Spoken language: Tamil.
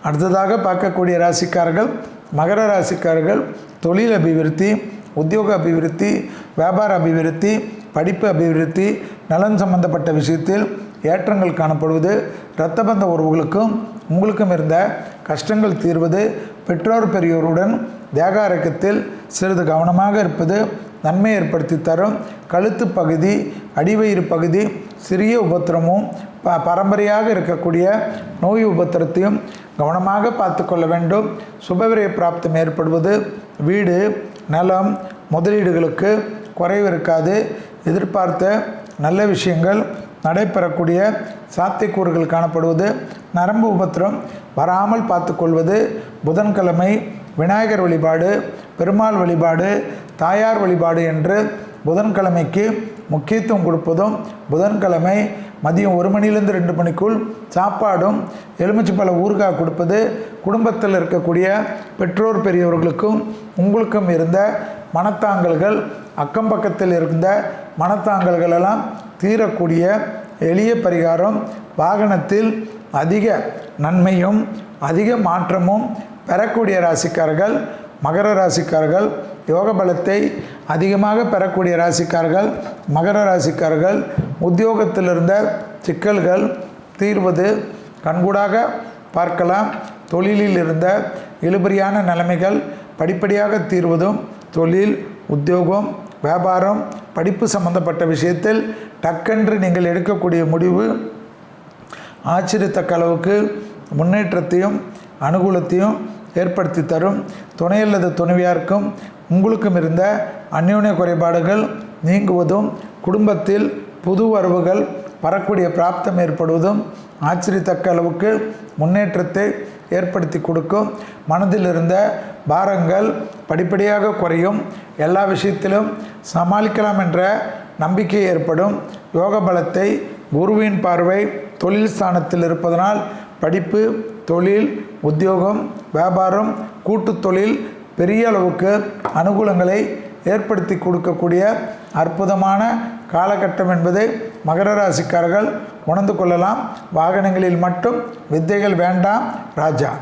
அடுத்ததாக பார்க்கக்கூடிய ராசிக்காரர்கள் மகர ராசிக்காரர்கள். தொழில் அபிவிருத்தி, உத்தியோக அபிவிருத்தி, வியாபார அபிவிருத்தி, படிப்பு அபிவிருத்தி, நலன் சம்பந்தப்பட்ட விஷயத்தில் ஏற்றங்கள் காணப்படுவது, இரத்தபந்த உறவுகளுக்கும் உங்களுக்கும் இருந்த கஷ்டங்கள் தீர்வது, பெற்றோர் பெரியோருடன் தேக ஆரோக்கியத்தில் சிறிது கவனமாக இருப்பது நன்மை ஏற்படுத்தி தரும். கழுத்து பகுதி, அடிவயிறு பகுதி சிறிய உபத்திரமும் பரம்பரையாக இருக்கக்கூடிய நோய் உபத்திரத்தையும் கவனமாக பார்த்து கொள்ள வேண்டும். சுபவிரய பிராப்தம் ஏற்படுவது, வீடு நலம் முதலீடுகளுக்கு குறைவு இருக்காது. எதிர்பார்த்த நல்ல விஷயங்கள் நடைபெறக்கூடிய சாத்தியக்கூறுகள் காணப்படுவது, நரம்பு உபத்திரம் வராமல் பார்த்து கொள்வது. புதன்கிழமை விநாயகர் வழிபாடு, பெருமாள் வழிபாடு, தாயார் வழிபாடு என்று புதன்கிழமைக்கு முக்கியத்துவம் கொடுப்பதும், புதன்கிழமை மதியம் 1 மணிலேருந்து 2 மணிக்குள் சாப்பாடும் எலுமிச்சைப்பழ ஊறுகாய் கொடுப்பது குடும்பத்தில் இருக்கக்கூடிய பெற்றோர் பெரியவர்களுக்கும் உங்களுக்கும் இருந்த மனத்தாங்கல்கள், அக்கம் பக்கத்தில் இருந்த மனத்தாங்கல்கள் எல்லாம் தீரக்கூடிய எளிய பரிகாரம். வாகனத்தில் அதிக நன்மையும் அதிக மாற்றமும் பெறக்கூடிய ராசிக்காரர்கள் மகர ராசிக்காரர்கள். யோக பலத்தை அதிகமாக பெறக்கூடிய ராசிக்காரர்கள் மகர ராசிக்காரர்கள். உத்தியோகத்தில் இருந்த சிக்கல்கள் தீர்வது கண்கூடாக பார்க்கலாம். தொழிலில் இருந்த இழுபறியான நிலைமைகள் படிப்படியாக தீர்வதும், தொழில், உத்தியோகம், வியாபாரம், படிப்பு சம்பந்தப்பட்ட விஷயத்தில் டக்கென்று நீங்கள் எடுக்கக்கூடிய முடிவு ஆச்சரியத்தக்க அளவுக்கு முன்னேற்றத்தையும் அனுகூலத்தையும் ஏற்படுத்தி தரும். துணை அல்லது துணைவியாருக்கும் உங்களுக்கும் இருந்த அந்யோன்ய குறைபாடுகள் நீங்குவதும், குடும்பத்தில் புது வரவுகள் வரக்கூடிய பிராப்தம் ஏற்படுவதும் ஆச்சரியத்தக்க அளவுக்கு முன்னேற்றத்தை ஏற்படுத்தி கொடுக்கும். மனதில் இருந்த பாரங்கள் படிப்படியாக குறையும். எல்லா விஷயத்திலும் சமாளிக்கலாம் என்ற நம்பிக்கை ஏற்படும். யோக பலத்தை குருவின் பார்வை தொழில் ஸ்தானத்தில் இருப்பதனால் படிப்பு, தொழில், உத்தியோகம், வியாபாரம், கூட்டு தொழில் பெரிய அளவுக்கு அனுகூலங்களை ஏற்படுத்தி கொடுக்கக்கூடிய அற்புதமான காலகட்டம் என்பதை மகர ராசிக்காரர்கள் உணர்ந்து கொள்ளலாம். வாகனங்களில் மட்டும் வித்தைகள் வேண்டாம் ராஜா.